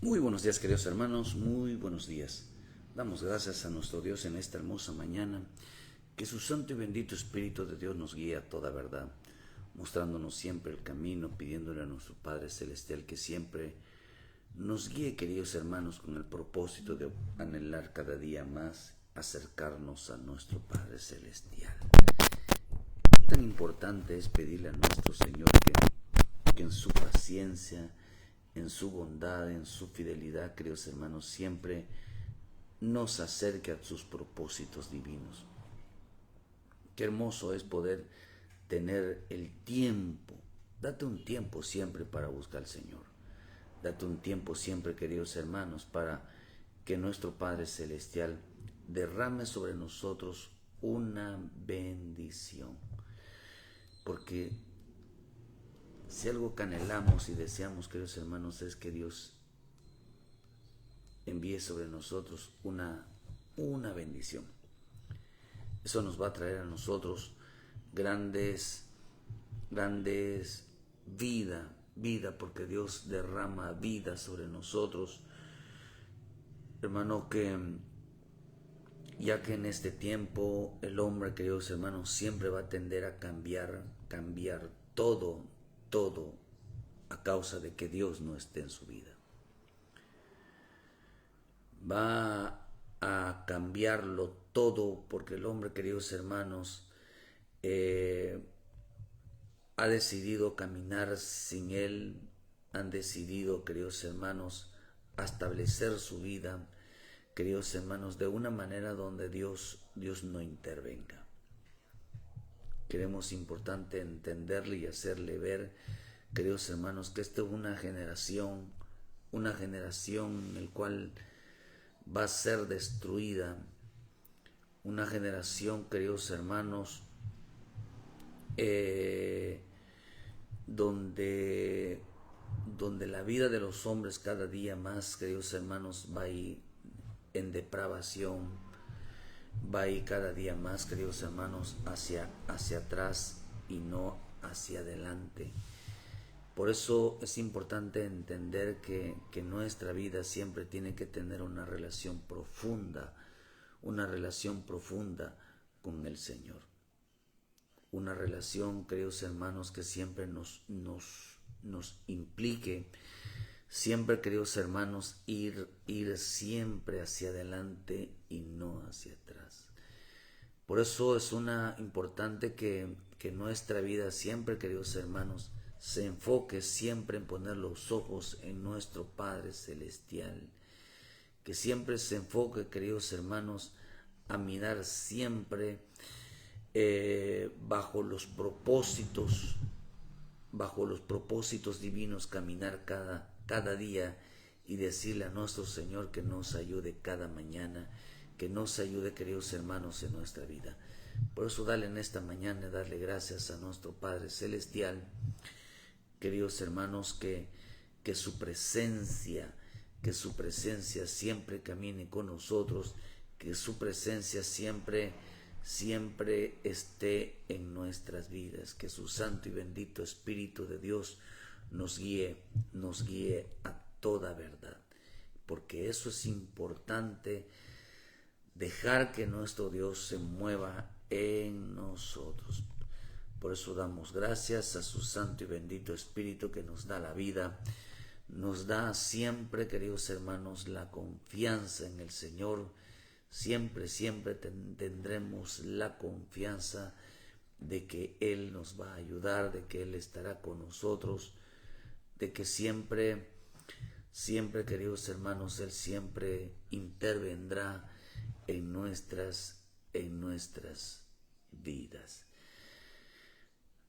Muy buenos días, queridos hermanos, muy buenos días. Damos gracias a nuestro Dios en esta hermosa mañana, que su santo y bendito Espíritu de Dios nos guíe a toda verdad, mostrándonos siempre el camino, pidiéndole a nuestro Padre Celestial que siempre nos guíe, queridos hermanos, con el propósito de anhelar cada día más acercarnos a nuestro Padre Celestial. Tan importante es pedirle a nuestro Señor que en su paciencia, en su bondad, en su fidelidad, queridos hermanos, siempre nos acerque a sus propósitos divinos. Qué hermoso es poder tener el tiempo. Date un tiempo siempre para buscar al Señor. Date un tiempo siempre, queridos hermanos, para que nuestro Padre Celestial derrame sobre nosotros una bendición. Porque si algo que anhelamos y deseamos, queridos hermanos, es que Dios envíe sobre nosotros una bendición. Eso nos va a traer a nosotros grandes vida, porque Dios derrama vida sobre nosotros. Hermano, que ya que en este tiempo el hombre, queridos hermanos, siempre va a tender a cambiar todo a causa de que Dios no esté en su vida. Va a cambiarlo todo porque el hombre, queridos hermanos, ha decidido caminar sin Él, han decidido, queridos hermanos, establecer su vida, queridos hermanos, de una manera donde Dios no intervenga. Queremos importante entenderle y hacerle ver, queridos hermanos, que esta es una generación en la cual va a ser destruida, una generación, queridos hermanos, donde la vida de los hombres cada día más, queridos hermanos, va a ir en depravación, va a ir cada día más, queridos hermanos, hacia atrás y no hacia adelante. Por eso es importante entender que nuestra vida siempre tiene que tener una relación profunda con el Señor. Una relación, queridos hermanos, que siempre nos implique, siempre, queridos hermanos, ir siempre hacia adelante y no hacia atrás. Por eso es importante que nuestra vida siempre, queridos hermanos, se enfoque siempre en poner los ojos en nuestro Padre Celestial. Que siempre se enfoque, queridos hermanos, a mirar siempre bajo los propósitos divinos, caminar cada día y decirle a nuestro Señor que nos ayude cada mañana, que nos ayude, queridos hermanos, en nuestra vida. Por eso dale en esta mañana, darle gracias a nuestro Padre Celestial, queridos hermanos, que su presencia siempre camine con nosotros, que su presencia siempre esté en nuestras vidas, que su santo y bendito Espíritu de Dios nos guíe a toda verdad, porque eso es importante, dejar que nuestro Dios se mueva en nosotros. Por eso damos gracias a su santo y bendito Espíritu que nos da la vida, nos da siempre, queridos hermanos, la confianza en el Señor. Siempre tendremos la confianza de que Él nos va a ayudar, de que Él estará con nosotros, de que siempre, queridos hermanos, Él siempre intervendrá en nuestras vidas.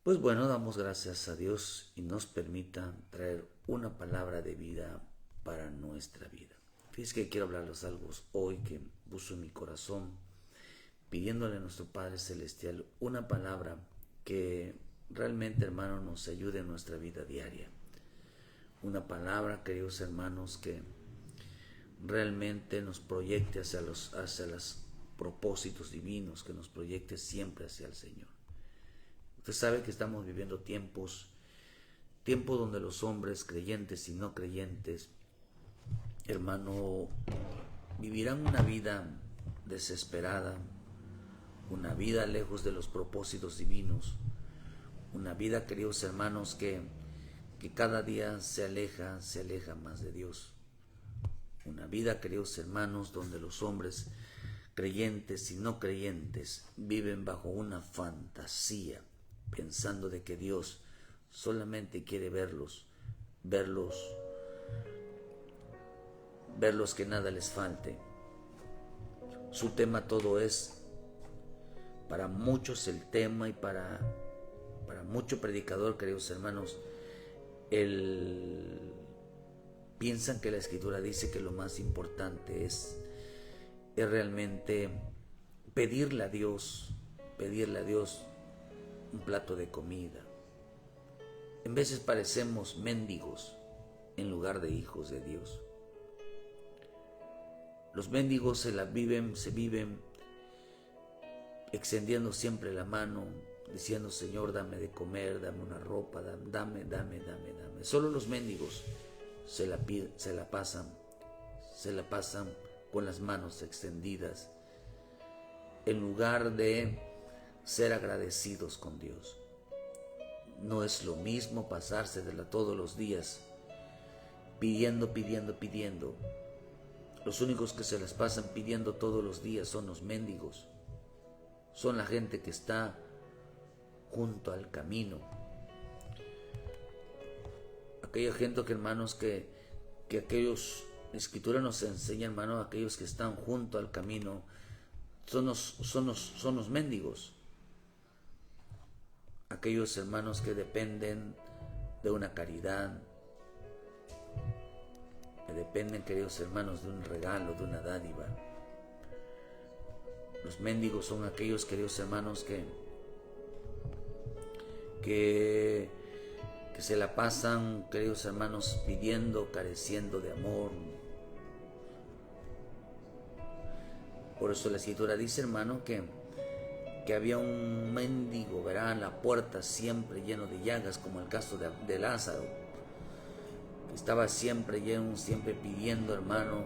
Pues bueno, damos gracias a Dios y nos permita traer una palabra de vida para nuestra vida. Fíjense que quiero hablarles algo hoy que puso en mi corazón, pidiéndole a nuestro Padre Celestial una palabra que realmente, hermano, nos ayude en nuestra vida diaria. Una palabra, queridos hermanos, que realmente nos proyecte hacia los propósitos divinos, que nos proyecte siempre hacia el Señor. Usted sabe que estamos viviendo tiempos donde los hombres creyentes y no creyentes hermano, vivirán una vida desesperada, una vida lejos de los propósitos divinos, una vida, queridos hermanos, que cada día se aleja más de Dios. Una vida, queridos hermanos, donde los hombres creyentes y no creyentes viven bajo una fantasía, pensando de que Dios solamente quiere verlos que nada les falte. Su tema todo es, para muchos el tema, y para mucho predicador, queridos hermanos, piensan que la Escritura dice que lo más importante es realmente pedirle a Dios un plato de comida. En veces parecemos mendigos en lugar de hijos de Dios. Los mendigos se viven extendiendo siempre la mano, diciendo: Señor, dame de comer, dame una ropa, dame. Solo los mendigos se la pasan con las manos extendidas, en lugar de ser agradecidos con Dios. No es lo mismo pasársela todos los días pidiendo. Los únicos que se las pasan pidiendo todos los días son los mendigos. Son la gente que está junto al camino. Aquella gente, que hermanos, que aquellos, la Escritura nos enseña, hermano, aquellos que están junto al camino son los mendigos. Aquellos hermanos que dependen de una caridad, que dependen, queridos hermanos, de un regalo, de una dádiva. Los mendigos son aquellos, queridos hermanos, que se la pasan, queridos hermanos, pidiendo, careciendo de amor. Por eso la Escritura dice, hermano, que había un mendigo, verá, en la puerta, siempre lleno de llagas, como el caso de Lázaro, que estaba siempre lleno, siempre pidiendo, hermano,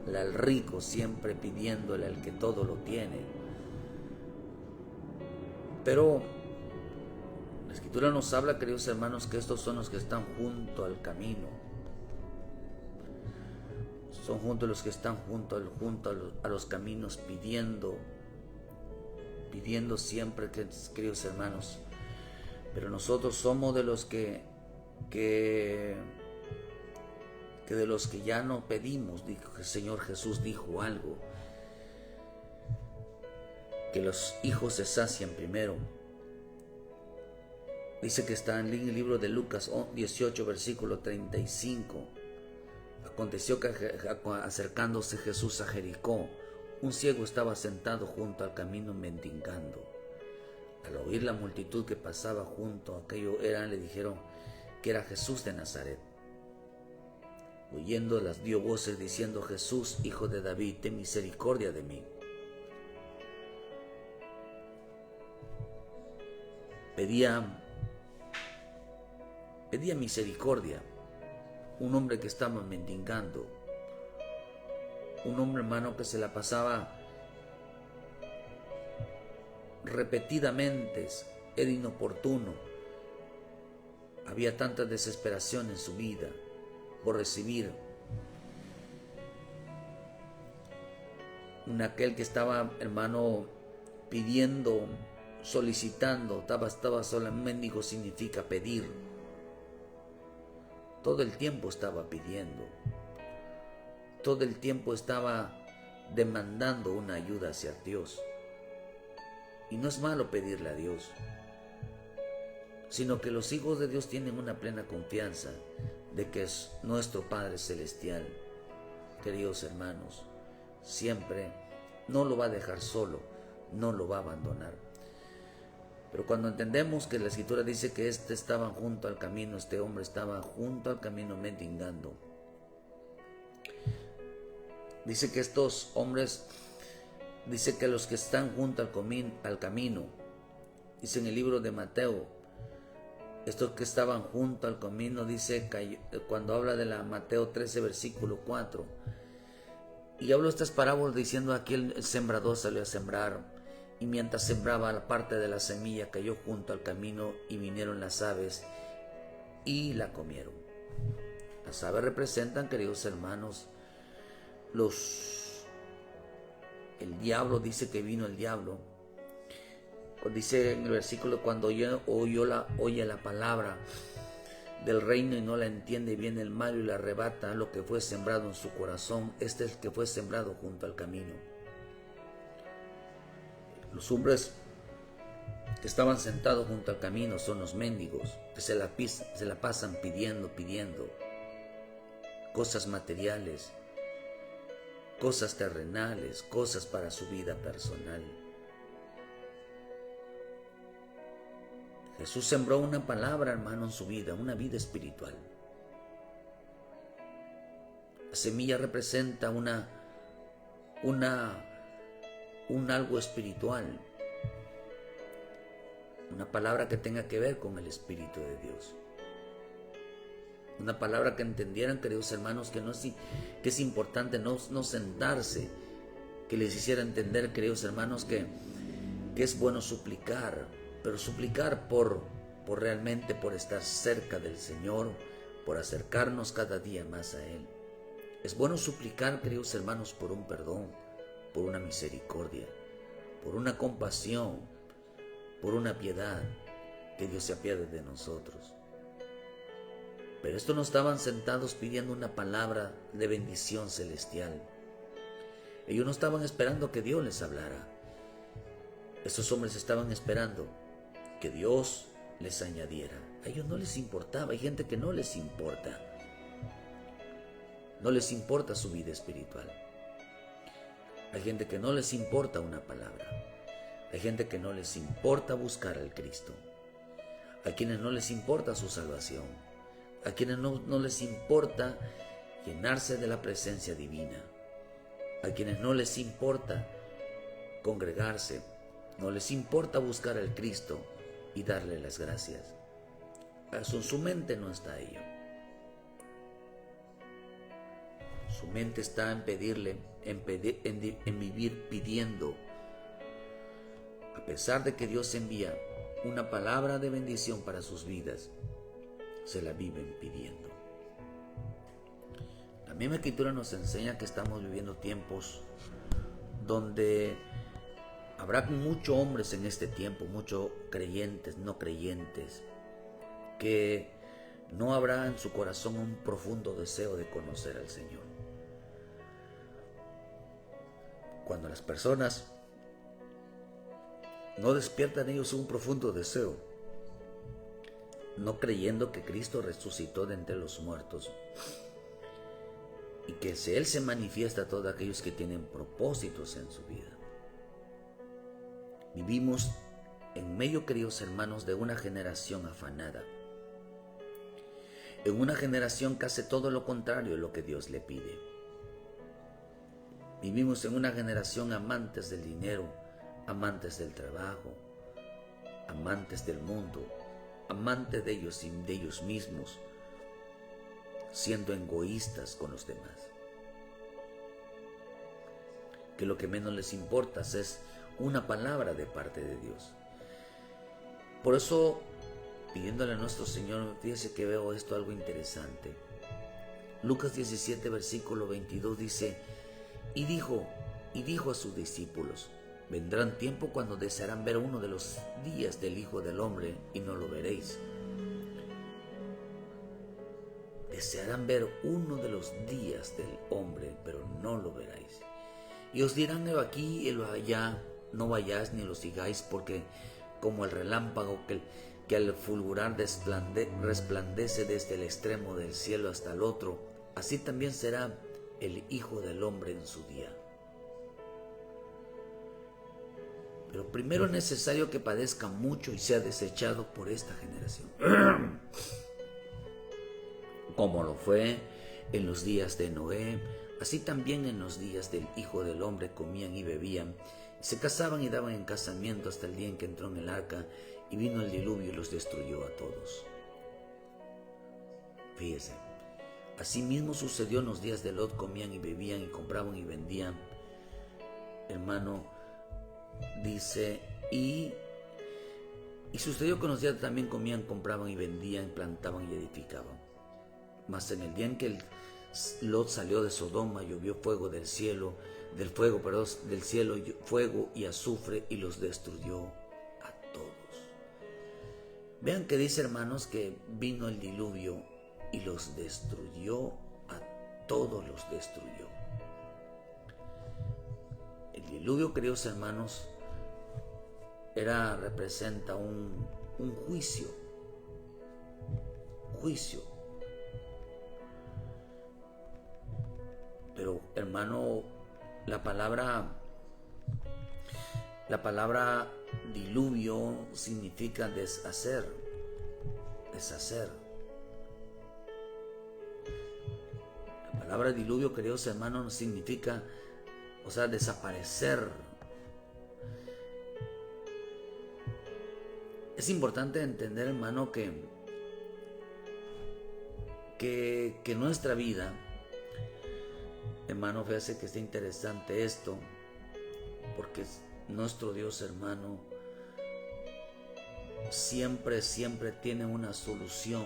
al rico, siempre pidiéndole al que todo lo tiene. Pero la Escritura nos habla, queridos hermanos, que estos son los que están junto al camino. Son los que están junto a los caminos, pidiendo siempre, queridos hermanos. Pero nosotros somos de los que de los que ya no pedimos. Dijo que el Señor Jesús dijo algo, que los hijos se sacian primero. Dice que está en el libro de Lucas 18, versículo 35. Aconteció que acercándose Jesús a Jericó, un ciego estaba sentado junto al camino mendigando. Al oír la multitud que pasaba junto a aquello, le dijeron que era Jesús de Nazaret. Oyendo, las dio voces diciendo: Jesús, hijo de David, ten misericordia de mí. Pedía misericordia. Un hombre que estaba mendigando, un hombre, hermano, que se la pasaba repetidamente, era inoportuno. Había tanta desesperación en su vida por recibir. Aquel que estaba, hermano, pidiendo, solicitando, estaba solo. Mendigo significa pedir. Todo el tiempo estaba pidiendo. Todo el tiempo estaba demandando una ayuda hacia Dios. Y no es malo pedirle a Dios, sino que los hijos de Dios tienen una plena confianza de que es nuestro Padre Celestial, queridos hermanos, siempre no lo va a dejar solo, no lo va a abandonar. Pero cuando entendemos que la Escritura dice que estaba junto al camino, este hombre estaba junto al camino mendigando. Dice que estos hombres, dice que los que están junto al camino, dice en el libro de Mateo, estos que estaban junto al camino, dice, cuando habla de la Mateo 13, versículo 4, y habló estas parábolas diciendo, aquí el sembrador salió a sembrar, y mientras sembraba, la parte de la semilla cayó junto al camino, y vinieron las aves y la comieron. Las aves representan, queridos hermanos, el diablo. Dice que vino el diablo. Dice en el versículo, cuando oye la palabra del reino y no la entiende, viene el malo y le arrebata lo que fue sembrado en su corazón. Este es el que fue sembrado junto al camino. Los hombres que estaban sentados junto al camino son los mendigos, que se la pasan pidiendo cosas materiales, cosas terrenales, cosas para su vida personal. Jesús sembró una palabra, hermano, en su vida, una vida espiritual. La semilla representa un algo espiritual, una palabra que tenga que ver con el Espíritu de Dios. Una palabra que entendieran, queridos hermanos, que es importante no sentarse, que les hiciera entender, queridos hermanos, que es bueno suplicar, pero suplicar por realmente por estar cerca del Señor, por acercarnos cada día más a Él. Es bueno suplicar, queridos hermanos, por un perdón, por una misericordia, por una compasión, por una piedad, que Dios se apiade de nosotros. Pero estos no estaban sentados pidiendo una palabra de bendición celestial. Ellos no estaban esperando que Dios les hablara. Estos hombres estaban esperando que Dios les añadiera. A ellos no les importaba. Hay gente que no les importa. No les importa su vida espiritual. Hay gente que no les importa una palabra. Hay gente que no les importa buscar al Cristo. A quienes no les importa su salvación. A quienes no les importa llenarse de la presencia divina. A quienes no les importa congregarse. No les importa buscar al Cristo y darle las gracias. Su mente no está ello. Su mente está en pedirle, en vivir pidiendo. A pesar de que Dios envía una palabra de bendición para sus vidas, se la viven pidiendo. La misma Escritura nos enseña que estamos viviendo tiempos donde habrá muchos hombres en este tiempo, muchos creyentes, no creyentes, que no habrá en su corazón un profundo deseo de conocer al Señor. Cuando las personas no despiertan ellos un profundo deseo, no creyendo que Cristo resucitó de entre los muertos y que Él se manifiesta a todos aquellos que tienen propósitos en su vida. Vivimos en medio, queridos hermanos, de una generación afanada, en una generación que hace todo lo contrario de lo que Dios le pide. Vivimos en una generación amantes del dinero, amantes del trabajo, amantes del mundo, amantes de ellos y de ellos mismos, siendo egoístas con los demás. Que lo que menos les importa es una palabra de parte de Dios. Por eso, pidiéndole a nuestro Señor, fíjese que veo esto algo interesante. Lucas 17, versículo 22 dice, y dijo a sus discípulos, vendrán tiempo cuando desearán ver uno de los días del Hijo del Hombre y no lo veréis. Desearán ver uno de los días del hombre, pero no lo veréis. Y os dirán, helo aquí, helo allá, no vayáis ni lo sigáis, porque como el relámpago que al fulgurar resplandece desde el extremo del cielo hasta el otro, así también será el Hijo del Hombre en su día. Pero primero es necesario que padezca mucho y sea desechado por esta generación. Como lo fue en los días de Noé, así también en los días del Hijo del Hombre comían y bebían, se casaban y daban en casamiento hasta el día en que entró en el arca y vino el diluvio y los destruyó a todos. Fíjese. Asimismo sucedió en los días de Lot, comían y bebían y compraban y vendían. Hermano, dice, y sucedió que en los días también comían, compraban y vendían, plantaban y edificaban. Mas en el día en que Lot salió de Sodoma, llovió fuego del cielo, fuego y azufre, y los destruyó a todos. Vean que dice, hermanos, que vino el diluvio y los destruyó, a todos los destruyó. El diluvio, queridos hermanos, representa un juicio. Pero, hermano, la palabra diluvio significa deshacer. La palabra diluvio, queridos hermanos, significa, desaparecer. Es importante entender, hermano, que nuestra vida, hermano, fíjese que está interesante esto, porque nuestro Dios, hermano, siempre tiene una solución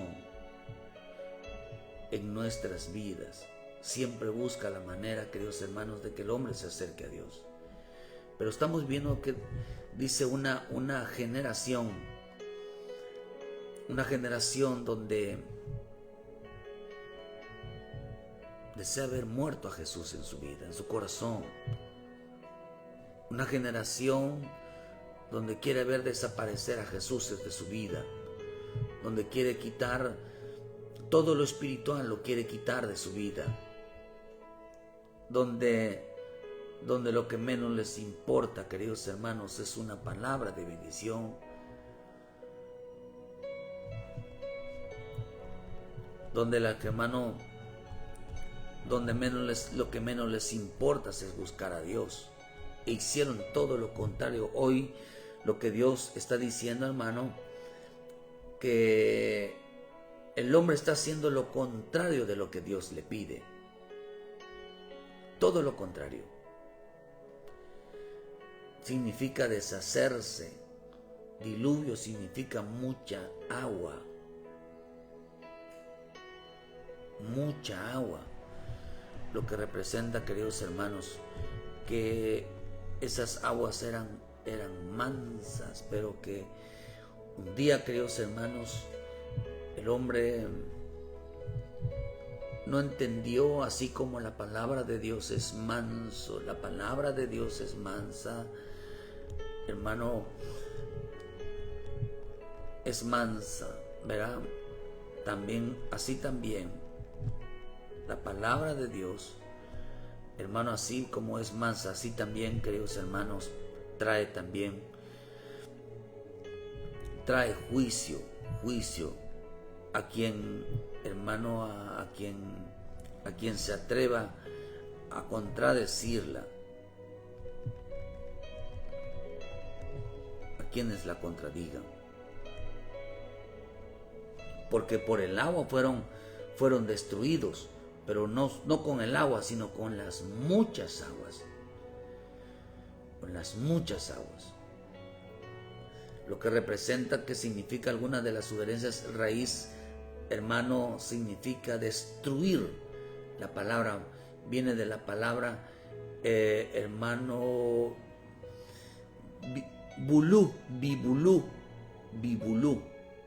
en nuestras vidas. Siempre busca la manera, queridos hermanos, de que el hombre se acerque a Dios. Pero estamos viendo que dice una generación donde desea ver muerto a Jesús en su vida, en su corazón. Una generación donde quiere ver desaparecer a Jesús de su vida, donde quiere quitar todo lo espiritual, lo quiere quitar de su vida, donde lo que menos les importa, queridos hermanos, es una palabra de bendición, donde lo que menos les importa es buscar a Dios. E hicieron todo lo contrario. Hoy lo que Dios está diciendo, hermano, que el hombre está haciendo lo contrario de lo que Dios le pide. Todo lo contrario. Significa deshacerse. Diluvio significa mucha agua. Mucha agua. Lo que representa, queridos hermanos, que esas aguas eran mansas, pero que un día, queridos hermanos, el hombre no entendió, así como la palabra de Dios es manso, la palabra de Dios es mansa, hermano, es mansa, ¿verdad? Así también, la palabra de Dios, hermano, así como es mansa, así también, queridos hermanos, trae juicio a quien, hermano, a quien se atreva a contradecirla, a quienes la contradigan, porque por el agua fueron destruidos, pero no con el agua, sino con las muchas aguas. Con las muchas aguas. Lo que representa, que significa alguna de las sugerencias raíz, hermano, significa destruir. La palabra viene de la palabra, hermano, bibulú,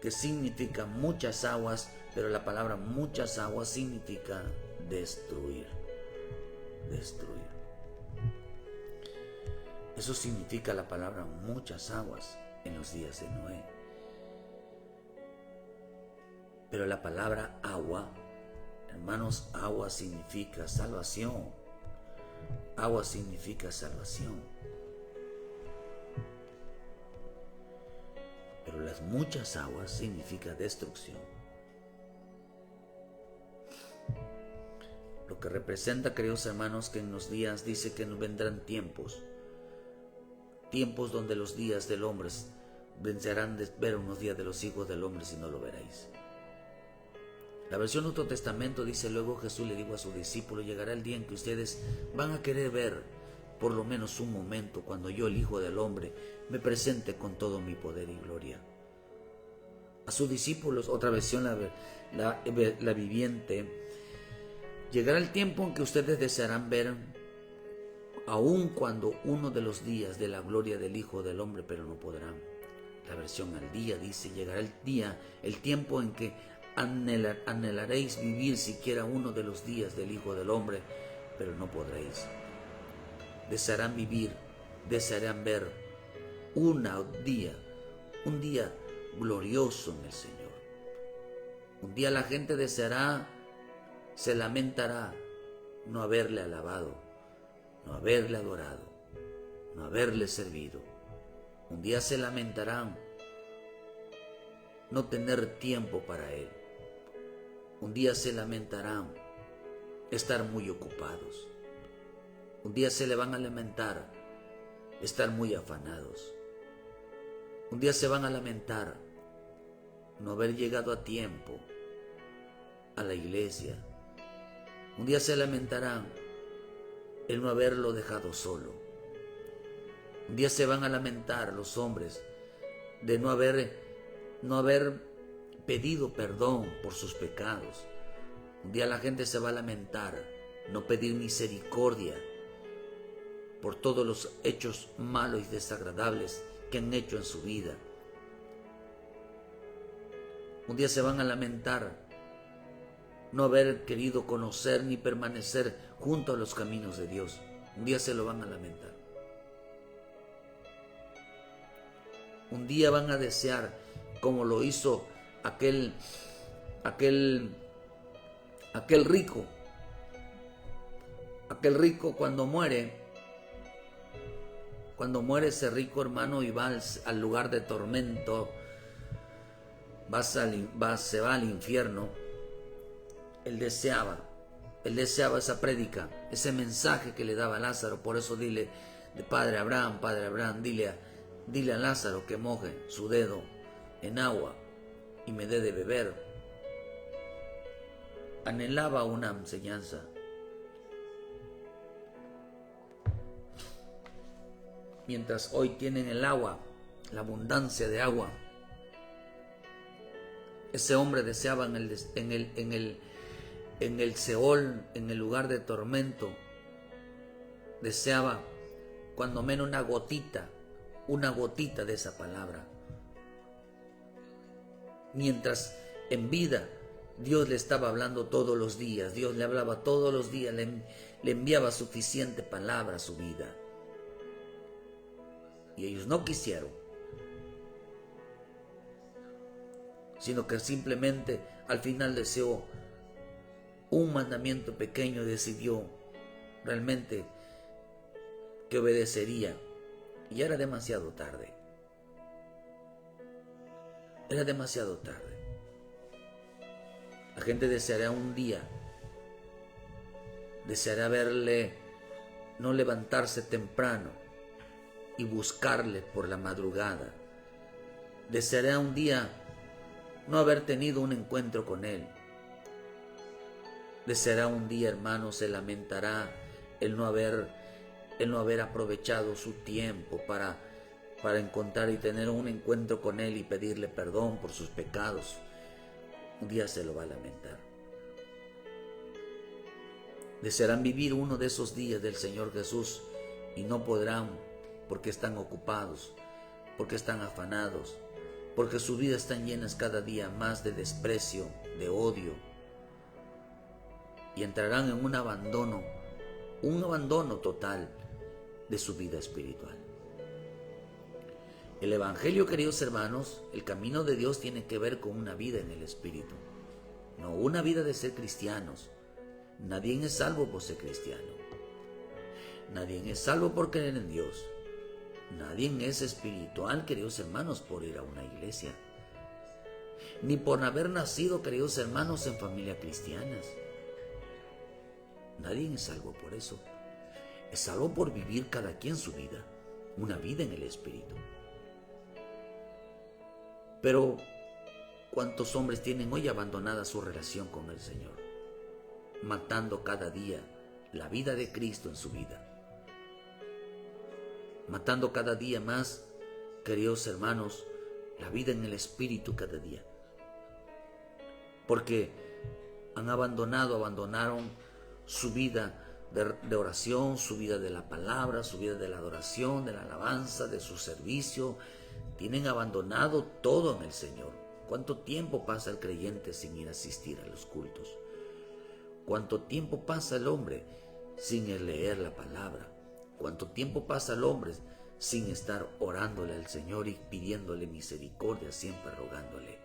que significa muchas aguas, pero la palabra muchas aguas significa destruir. Eso significa la palabra muchas aguas en los días de Noé. Pero la palabra agua, hermanos, agua significa salvación. Agua significa salvación. Pero las muchas aguas significa destrucción. Lo que representa, queridos hermanos, que en los días dice que nos vendrán tiempos donde los días del hombre vencerán de ver unos días de los hijos del hombre, si no lo veréis. La versión Nuevo Testamento dice: luego Jesús le dijo a sus discípulos: llegará el día en que ustedes van a querer ver por lo menos un momento cuando yo, el Hijo del Hombre, me presente con todo mi poder y gloria. A sus discípulos, otra versión, la viviente: llegará el tiempo en que ustedes desearán ver, aun cuando uno de los días de la gloria del Hijo del Hombre, pero no podrán. La versión al día dice: llegará el día, el tiempo en que anhelaréis vivir siquiera uno de los días del Hijo del Hombre, pero no podréis. Desearán vivir, desearán ver un día glorioso en el Señor. Un día la gente deseará, se lamentará no haberle alabado, no haberle adorado, no haberle servido. Un día se lamentarán no tener tiempo para Él. Un día se lamentarán estar muy ocupados. Un día se le van a lamentar estar muy afanados. Un día se van a lamentar no haber llegado a tiempo a la iglesia. Un día se lamentarán el no haberlo dejado solo. Un día se van a lamentar los hombres de no haber pedido perdón por sus pecados. Un día la gente se va a lamentar no pedir misericordia por todos los hechos malos y desagradables que han hecho en su vida. Un día se van a lamentar no haber querido conocer ni permanecer junto a los caminos de Dios. Un día se lo van a lamentar. Un día van a desear, como lo hizo aquel rico. Aquel rico cuando muere ese rico, hermano, y va al lugar de tormento, se va al infierno. Él deseaba esa prédica, ese mensaje que le daba a Lázaro. Por eso dile, de Padre Abraham, dile a Lázaro que moje su dedo en agua y me dé de beber. Anhelaba una enseñanza. Mientras hoy tienen el agua, la abundancia de agua, ese hombre deseaba en el Seol, en el lugar de tormento, deseaba cuando menos una gotita de esa palabra. Mientras en vida Dios le estaba hablando todos los días, Dios le hablaba todos los días, le enviaba suficiente palabra a su vida. Y ellos no quisieron, sino que simplemente al final deseó un mandamiento pequeño y decidió realmente que obedecería. Y ya era demasiado tarde. Era demasiado tarde. La gente deseará un día, deseará verle no levantarse temprano y buscarle por la madrugada. Deseará un día no haber tenido un encuentro con Él. Deseará un día, hermano, se lamentará el no haber aprovechado su tiempo para encontrar y tener un encuentro con Él y pedirle perdón por sus pecados. Un día se lo va a lamentar. Desearán vivir uno de esos días del Señor Jesús y no podrán, porque están ocupados, porque están afanados, porque sus vidas están llenas cada día más de desprecio, de odio, y entrarán en un abandono total de su vida espiritual. El Evangelio, queridos hermanos, el camino de Dios tiene que ver con una vida en el Espíritu, no una vida de ser cristianos. Nadie es salvo por ser cristiano. Nadie es salvo por creer en Dios. Nadie es espiritual, queridos hermanos, por ir a una iglesia, ni por haber nacido, queridos hermanos, en familias cristianas. Nadie es salvo por eso. Es salvo por vivir cada quien su vida, una vida en el Espíritu. Pero ¿Cuántos hombres tienen hoy abandonada su relación con el Señor? Matando cada día la vida de Cristo en su vida. Matando cada día más, queridos hermanos, la vida en el Espíritu cada día. Porque abandonaron su vida de oración, su vida de la palabra, su vida de la adoración, de la alabanza, de su servicio. Tienen abandonado todo en el Señor. ¿Cuánto tiempo pasa el creyente sin ir a asistir a los cultos? ¿Cuánto tiempo pasa el hombre sin leer la palabra? ¿Cuánto tiempo pasa el hombre sin estar orándole al Señor y pidiéndole misericordia, siempre rogándole?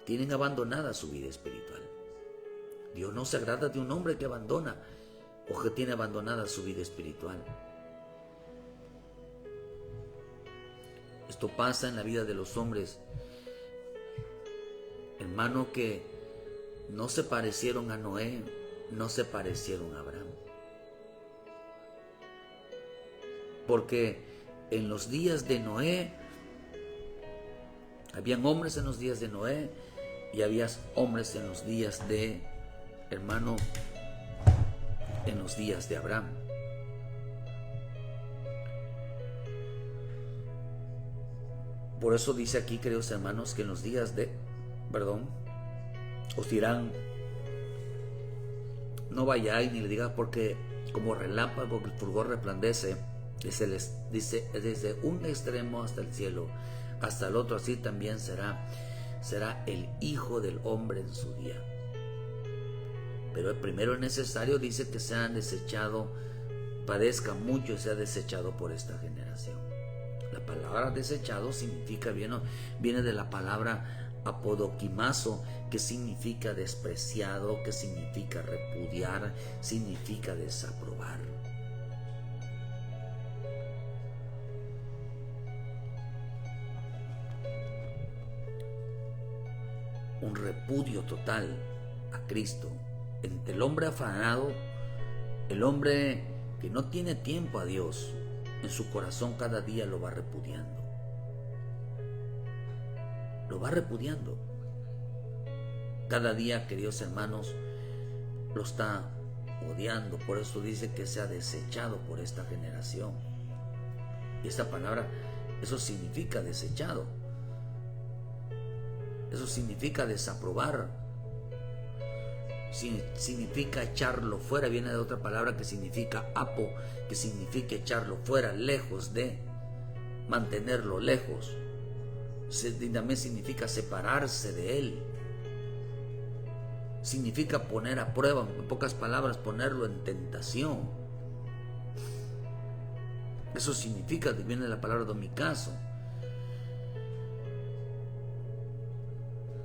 Tienen abandonada su vida espiritual. Dios no se agrada de un hombre que abandona o que tiene abandonada su vida espiritual. Esto pasa en la vida de los hombres, hermano, que no se parecieron a Noé, no se parecieron a Abraham. Porque en los días de Noé, habían hombres en los días de Noé y había hombres en los días de, hermano, en los días de Abraham. Por eso dice aquí, queridos hermanos, que en los días de, os dirán, no vayáis ni le digáis, porque como relámpago el fulgor resplandece, dice, desde un extremo hasta el cielo, hasta el otro, así también será el Hijo del Hombre en su día. Pero primero es necesario, dice, que sean desechado, padezca mucho y sea desechado por esta generación. La palabra desechado significa, viene de la palabra apodoquimazo, que significa despreciado, que significa repudiar, significa desaprobar. Un repudio total a Cristo. Entre el hombre afanado, el hombre que no tiene tiempo a Dios, en su corazón cada día lo va repudiando. Lo va repudiando. Cada día, queridos hermanos, lo está odiando. Por eso dice que se ha desechado por esta generación. Y esta palabra, eso significa desechado. Eso significa desaprobar. Significa echarlo fuera. Viene de otra palabra que significa apo, que significa echarlo fuera, lejos de, mantenerlo lejos. También significa separarse de él. Significa poner a prueba, en pocas palabras, ponerlo en tentación. Eso significa, viene de la palabra domicazo,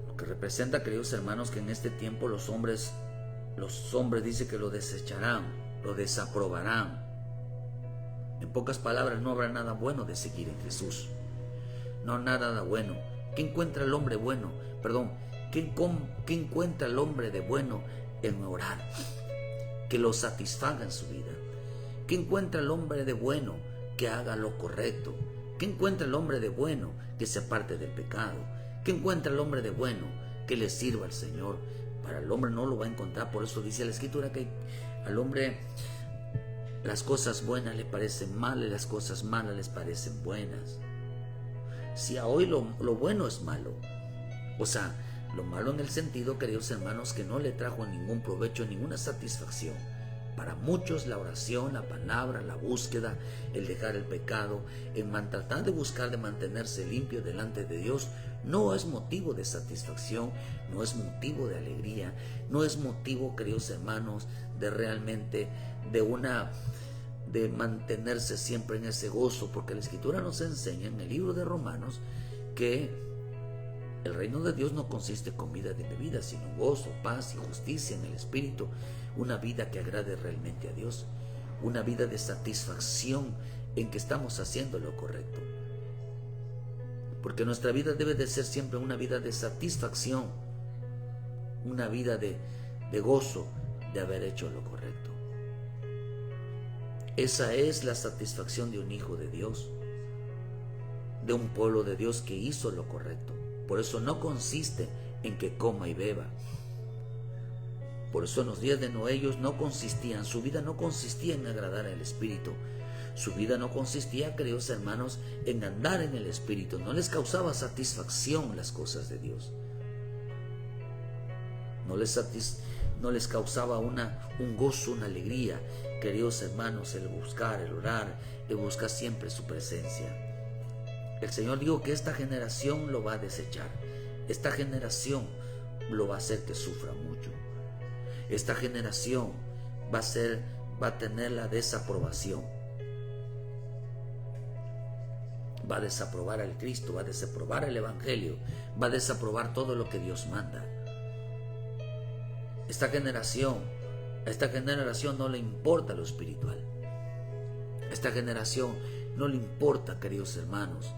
lo que representa, queridos hermanos, que en este tiempo los hombres dice que lo desecharán, lo desaprobarán. En pocas palabras, no habrá nada bueno de seguir en Jesús. No, nada bueno. ¿Qué encuentra el hombre bueno? ¿Qué encuentra el hombre de bueno en orar? Que lo satisfaga en su vida. ¿Qué encuentra el hombre de bueno? Que haga lo correcto. ¿Qué encuentra el hombre de bueno? Que se aparte del pecado. ¿Qué encuentra el hombre de bueno? Que le sirva al Señor. Para el hombre no lo va a encontrar. Por eso dice la Escritura que al hombre las cosas buenas le parecen malas y las cosas malas les parecen buenas. Si a hoy lo bueno es malo, o sea, lo malo en el sentido, queridos hermanos, que no le trajo ningún provecho, ninguna satisfacción. Para muchos la oración, la palabra, la búsqueda, el dejar el pecado, el tratar de buscar de mantenerse limpio delante de Dios, no es motivo de satisfacción, no es motivo de alegría, no es motivo, queridos hermanos, de realmente de mantenerse siempre en ese gozo, porque la Escritura nos enseña en el libro de Romanos que el reino de Dios no consiste en comida y bebida, sino en gozo, paz y justicia en el Espíritu, una vida que agrade realmente a Dios, una vida de satisfacción en que estamos haciendo lo correcto. Porque nuestra vida debe de ser siempre una vida de satisfacción, una vida de gozo de haber hecho lo correcto. Esa es la satisfacción de un hijo de Dios, de un pueblo de Dios que hizo lo correcto. Por eso no consiste en que coma y beba. Por eso en los días de Noé ellos no consistían, su vida no consistía en agradar al Espíritu. Su vida no consistía, queridos hermanos, en andar en el Espíritu. No les causaba satisfacción las cosas de Dios. No les causaba un gozo, una alegría, queridos hermanos, el buscar, el orar, el buscar siempre su presencia. El Señor dijo que esta generación lo va a desechar. Esta generación lo va a hacer que sufra mucho. Esta generación va a tener la desaprobación. Va a desaprobar al Cristo, va a desaprobar el Evangelio, va a desaprobar todo lo que Dios manda. A esta generación no le importa lo espiritual. A esta generación no le importa, queridos hermanos,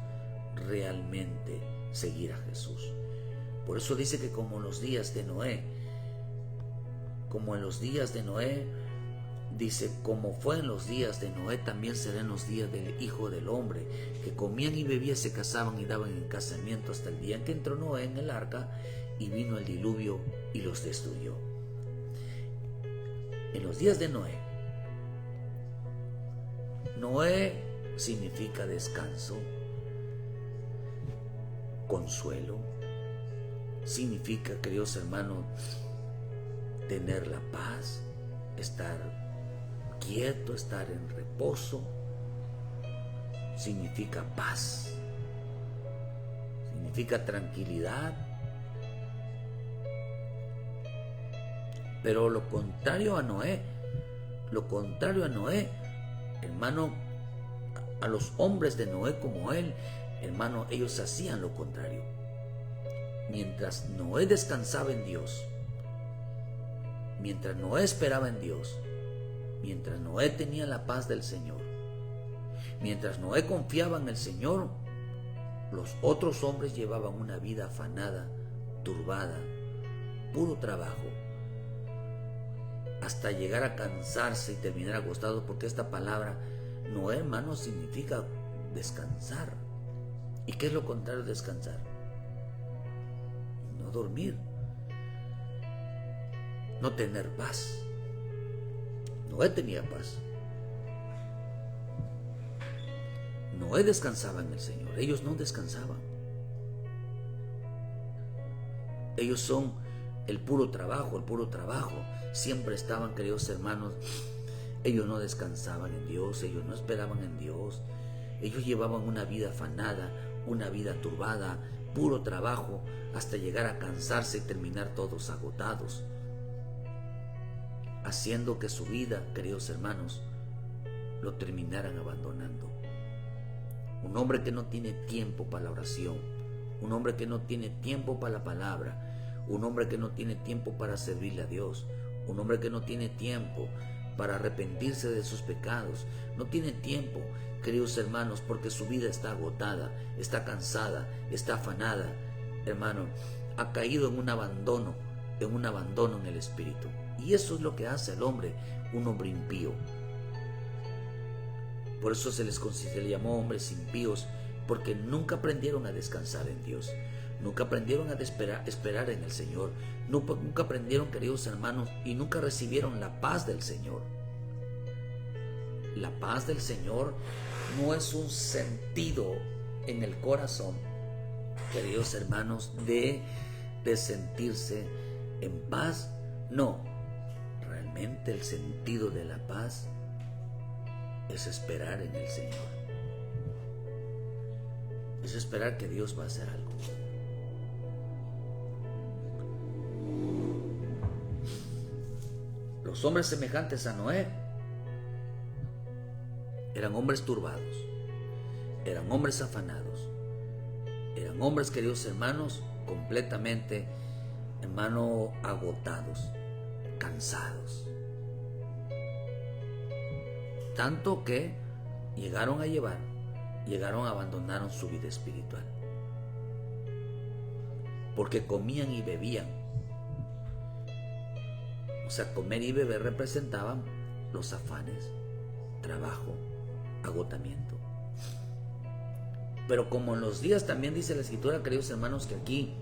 realmente seguir a Jesús. Por eso dice que como en los días de Noé, dice, como fue en los días de Noé, también será en los días del Hijo del Hombre, que comían y bebían, se casaban y daban en casamiento hasta el día en que entró Noé en el arca y vino el diluvio y los destruyó. En los días de Noé, Noé significa descanso, consuelo, significa, queridos hermanos, tener la paz, estar quieto, estar en reposo, significa paz, significa tranquilidad. Pero lo contrario a Noé, hermano, a los hombres de Noé como él, hermano, ellos hacían lo contrario. Mientras Noé descansaba en Dios, mientras Noé esperaba en Dios, mientras Noé tenía la paz del Señor, mientras Noé confiaba en el Señor, los otros hombres llevaban una vida afanada, turbada, puro trabajo, hasta llegar a cansarse y terminar acostados, porque esta palabra Noé, hermano, significa descansar. ¿Y qué es lo contrario de descansar? No dormir, no tener paz. Noé tenía paz. Noé descansaba en el Señor, ellos no descansaban. Ellos son el puro trabajo. Siempre estaban, queridos hermanos, ellos no descansaban en Dios, ellos no esperaban en Dios. Ellos llevaban una vida afanada, una vida turbada, puro trabajo, hasta llegar a cansarse y terminar todos agotados, haciendo que su vida, queridos hermanos, lo terminaran abandonando. Un hombre que no tiene tiempo para la oración, un hombre que no tiene tiempo para la palabra, un hombre que no tiene tiempo para servirle a Dios, un hombre que no tiene tiempo para arrepentirse de sus pecados, no tiene tiempo, queridos hermanos, porque su vida está agotada, está cansada, está afanada, hermano, ha caído en un abandono en el espíritu. Y eso es lo que hace al hombre, un hombre impío. Por eso se les llamó hombres impíos, porque nunca aprendieron a descansar en Dios, nunca aprendieron a esperar en el Señor, nunca aprendieron, queridos hermanos, y nunca recibieron la paz del Señor. La paz del Señor no es un sentido en el corazón, queridos hermanos, de sentirse en paz. No, realmente el sentido de la paz es esperar en el Señor. Es esperar que Dios va a hacer algo. Los hombres semejantes a Noé eran hombres turbados, eran hombres afanados, eran hombres, queridos hermanos, completamente, hermano, agotados, cansados. Tanto que abandonaron su vida espiritual. Porque comían y bebían. O sea, comer y beber representaban los afanes, trabajo, agotamiento. Pero como en los días, también dice la Escritura, queridos hermanos, que aquí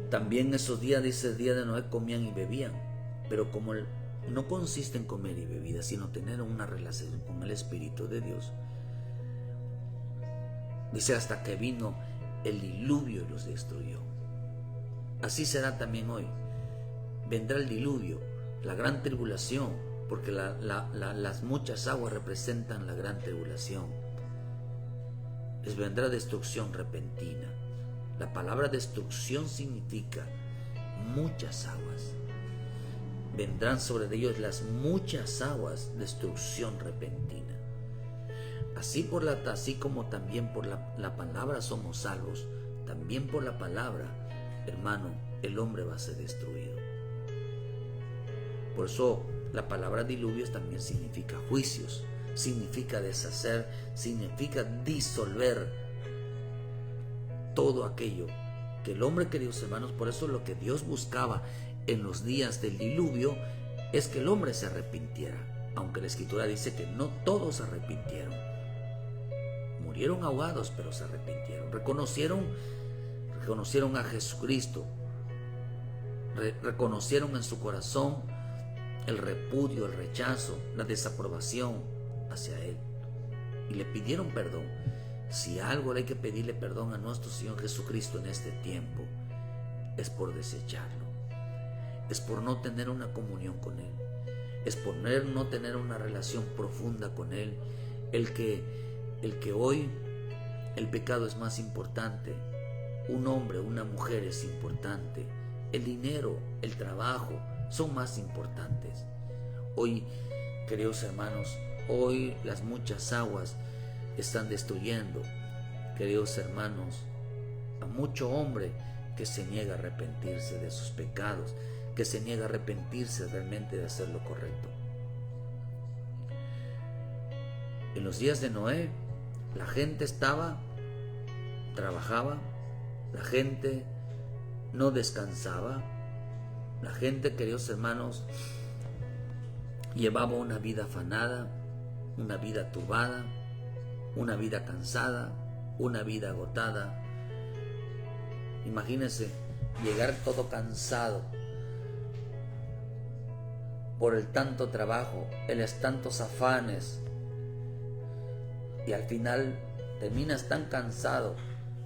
también esos días, dice el día de Noé, comían y bebían. Pero como no consiste en comer y bebida, sino tener una relación con el Espíritu de Dios, dice, hasta que vino el diluvio y los destruyó. Así será también hoy. Vendrá el diluvio, la gran tribulación, porque las muchas aguas representan la gran tribulación. Les vendrá destrucción repentina. La palabra destrucción significa muchas aguas. Vendrán sobre ellos las muchas aguas, destrucción repentina. Así como también por la palabra somos salvos, también por la palabra, hermano, el hombre va a ser destruido. Por eso la palabra diluvios también significa juicios, significa deshacer, significa disolver todo aquello que el hombre, queridos hermanos. Por eso lo que Dios buscaba en los días del diluvio es que el hombre se arrepintiera, aunque la Escritura dice que no todos se arrepintieron. Murieron ahogados, pero se arrepintieron, reconocieron a Jesucristo, reconocieron en su corazón el repudio, el rechazo, la desaprobación hacia Él, y le pidieron perdón. Si algo hay que pedirle perdón a nuestro Señor Jesucristo en este tiempo, es por desecharlo, es por no tener una comunión con Él, es por no tener una relación profunda con Él. El que hoy el pecado es más importante, un hombre, una mujer es importante, el dinero, el trabajo son más importantes. Hoy, queridos hermanos, hoy las muchas aguas están destruyendo, queridos hermanos, a mucho hombre que se niega a arrepentirse de sus pecados, que se niega a arrepentirse realmente de hacer lo correcto. En los días de Noé, la gente trabajaba, la gente no descansaba, la gente, queridos hermanos, llevaba una vida afanada, una vida turbada, una vida cansada, una vida agotada. Imagínense llegar todo cansado por el tanto trabajo, los tantos afanes, y al final terminas tan cansado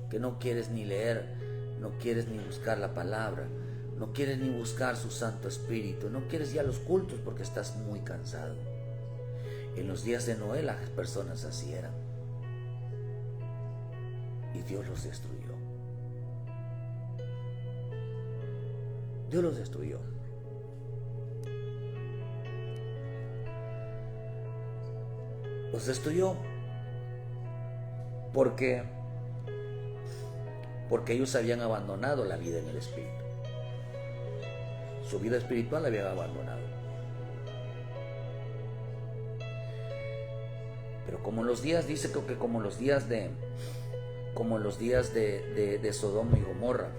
que no quieres ni leer, no quieres ni buscar la palabra, no quieres ni buscar su Santo Espíritu, no quieres ya los cultos porque estás muy cansado. En los días de Noé las personas así eran, y Dios los destruyó. Dios los destruyó. Los destruyó porque ellos habían abandonado la vida en el Espíritu. Su vida espiritual la habían abandonado. Pero como en los días, dice que como en los días de Sodoma y Gomorra,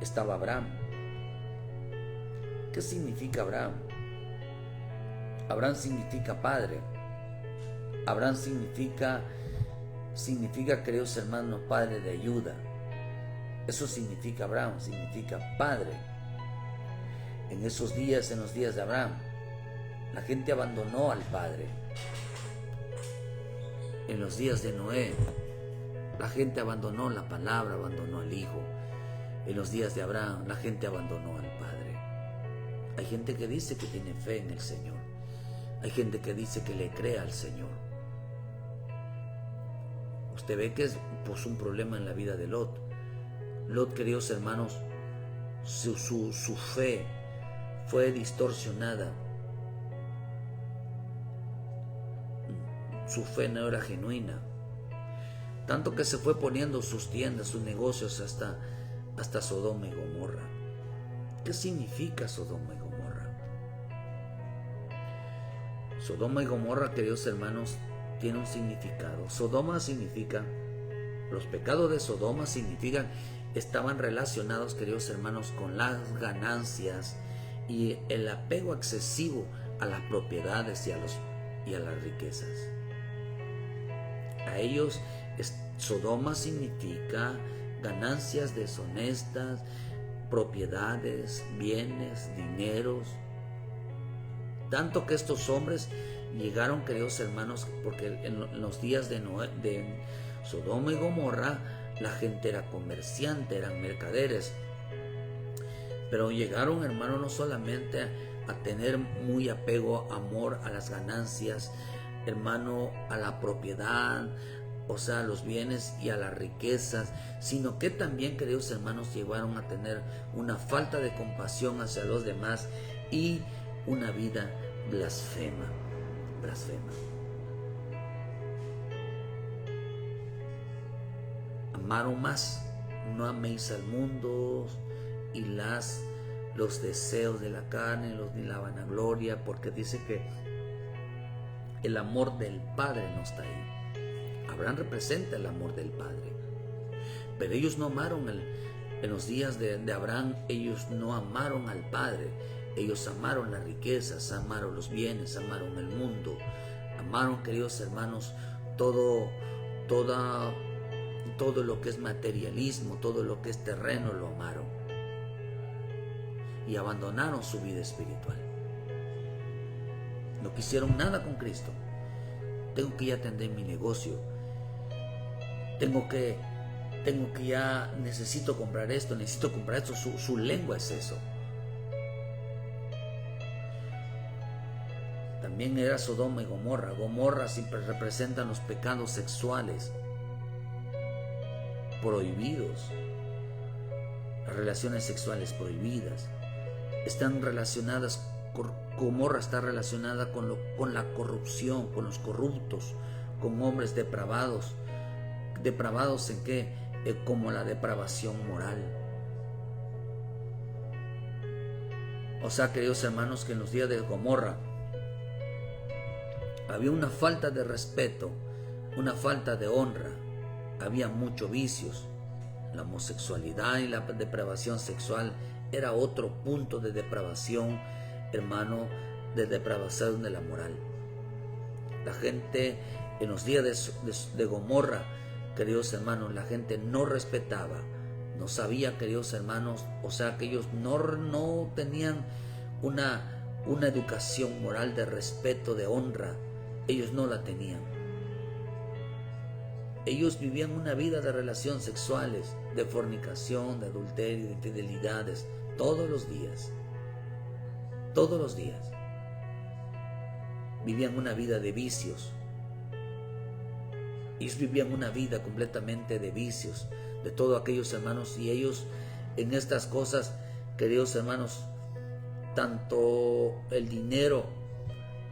estaba Abraham. ¿Qué significa Abraham? Abraham significa padre. Abraham significa, queridos hermanos, padre de ayuda. Eso significa Abraham, significa padre. En esos días, en los días de Abraham, la gente abandonó al padre. En los días de Noé, la gente abandonó la palabra, abandonó al hijo. En los días de Abraham, la gente abandonó al padre. Hay gente que dice que tiene fe en el Señor. Hay gente que dice que le cree al Señor. Usted ve que es pues un problema en la vida de Lot. Lot, queridos hermanos, su fe fue distorsionada. Su fe no era genuina. Tanto que se fue poniendo sus tiendas, sus negocios hasta Sodoma y Gomorra. ¿Qué significa Sodoma y Gomorra? Sodoma y Gomorra, queridos hermanos, tiene un significado. Sodoma significa, los pecados de Sodoma significan, estaban relacionados, queridos hermanos, con las ganancias y el apego excesivo a las propiedades y a las riquezas. A ellos Sodoma significa ganancias deshonestas, propiedades, bienes, dineros. Tanto que estos hombres llegaron, queridos hermanos, porque en los días de Sodoma y Gomorra, la gente era comerciante, eran mercaderes. Pero llegaron, hermanos, no solamente a tener muy apego, amor a las ganancias, hermano, a la propiedad, o sea, a los bienes y a las riquezas, sino que también, queridos hermanos, llegaron a tener una falta de compasión hacia los demás y una vida blasfema. Amaron más, no améis al mundo y los deseos de la carne, ni la vanagloria, porque dice que el amor del Padre no está ahí. Abraham representa el amor del Padre, pero ellos no amaron en los días de Abraham, ellos no amaron al Padre. Ellos amaron las riquezas, amaron los bienes, amaron el mundo, amaron, queridos hermanos, todo lo que es materialismo, todo lo que es terreno, lo amaron y abandonaron su vida espiritual. No quisieron nada con Cristo. Tengo que ya atender mi negocio, necesito comprar esto, su lengua es eso. También era Sodoma y Gomorra. Gomorra siempre representan los pecados sexuales prohibidos, las relaciones sexuales prohibidas. Están relacionadas, Gomorra está relacionada con la corrupción, con los corruptos, con hombres depravados. ¿Depravados en qué? Como la depravación moral. O sea, queridos hermanos, que en los días de Gomorra había una falta de respeto, una falta de honra, había muchos vicios. La homosexualidad y la depravación sexual era otro punto de depravación, hermano, de depravación de la moral. La gente en los días de Gomorra, queridos hermanos, la gente no respetaba, no sabía, queridos hermanos, o sea que ellos no tenían una educación moral de respeto, de honra. Ellos no la tenían. Ellos vivían una vida de relaciones sexuales, de fornicación, de adulterio, de infidelidades, todos los días. Todos los días. Vivían una vida de vicios. Ellos vivían una vida completamente de vicios, de todos aquellos hermanos, y ellos en estas cosas, queridos hermanos, tanto el dinero,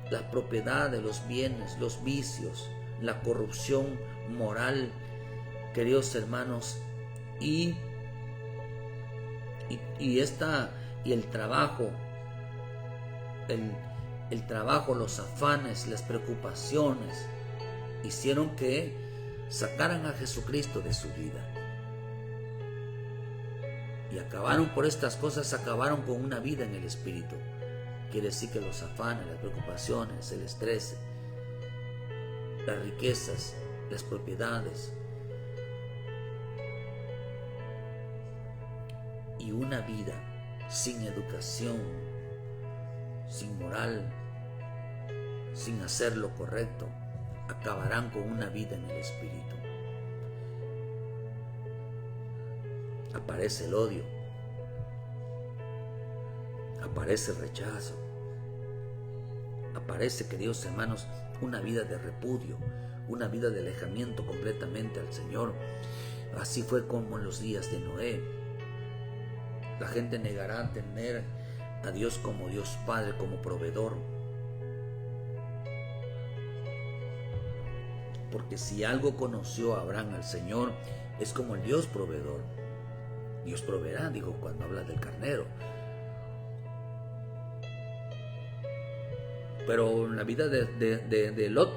las propiedades, los bienes, los vicios, la corrupción moral, queridos hermanos, y el trabajo, el trabajo, los afanes, las preocupaciones, hicieron que sacaran a Jesucristo de su vida. Y acabaron por estas cosas, acabaron con una vida en el Espíritu. Quiere decir que los afanes, las preocupaciones, el estrés, las riquezas, las propiedades y una vida sin educación, sin moral, sin hacer lo correcto, acabarán con una vida en el Espíritu. Aparece el odio, aparece el rechazo, aparece, queridos hermanos, una vida de repudio, una vida de alejamiento completamente al Señor. Así fue como en los días de Noé. La gente negará a tener a Dios como Dios Padre, como proveedor. Porque si algo conoció Abraham al Señor, es como el Dios proveedor. Dios proveerá, dijo cuando habla del carnero. Pero en la vida de Lot,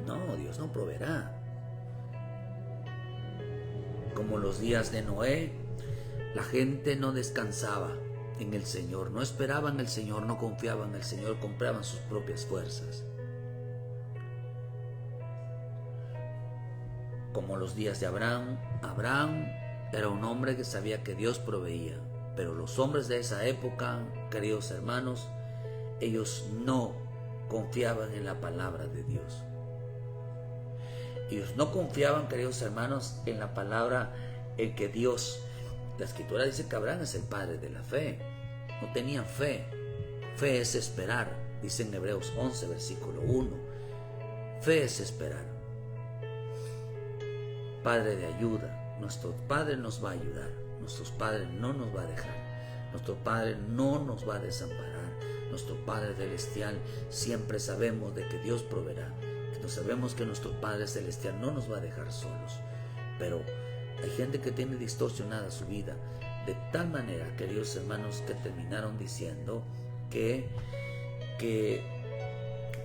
no, Dios no proveerá. Como los días de Noé, la gente no descansaba en el Señor, no esperaban en el Señor, no confiaban en el Señor, compraban sus propias fuerzas. como los días de Abraham. Abraham era un hombre que sabía que Dios proveía, pero los hombres de esa época, queridos hermanos, ellos no confiaban en la palabra de Dios. Ellos no confiaban, queridos hermanos, en la palabra en que Dios, la Escritura dice que Abraham es el padre de la fe. No tenían fe. Fe es esperar, dice en Hebreos 11, versículo 1. Fe es esperar. Padre de ayuda, nuestro Padre nos va a ayudar, nuestro Padre no nos va a dejar, nuestro Padre no nos va a desamparar, nuestro Padre celestial siempre sabemos de que Dios proveerá. Sabemos que nuestro Padre Celestial no nos va a dejar solos, pero hay gente que tiene distorsionada su vida de tal manera, queridos hermanos, que terminaron diciendo que